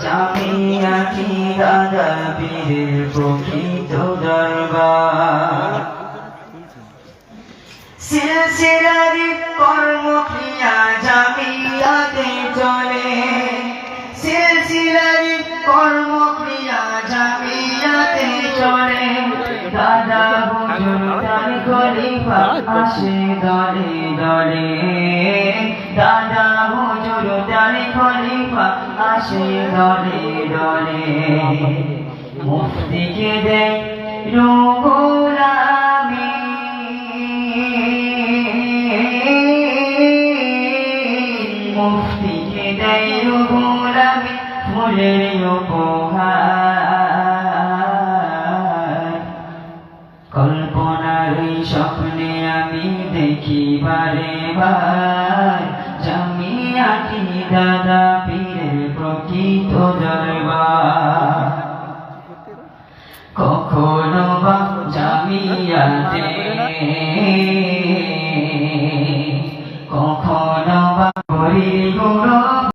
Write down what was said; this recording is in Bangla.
জামিয়াতি দাদা পীরের প্রকৃত দরবার সিলসিলারি কর্মক্রিয়া জামিয়াতে চলে সিলসিলারি কর্মক্রিয়া জামিয়াতে চলে দাদা হুজুর তার খলিফা আসে দলে দলে দাদা হুজুর তার খলিফা আসে দলে দলে মুফতিকে দেয় রুহুল আমিন মুফতিকে দেয় রুহুল আমিন ফুলের উপহার কল্পনার স্বপ্নে আমি দেখি বারে বার জামিয়াতি দাদা পীরের প্রকৃত দরবার কখনো বা জামিয়াতে কখনো বা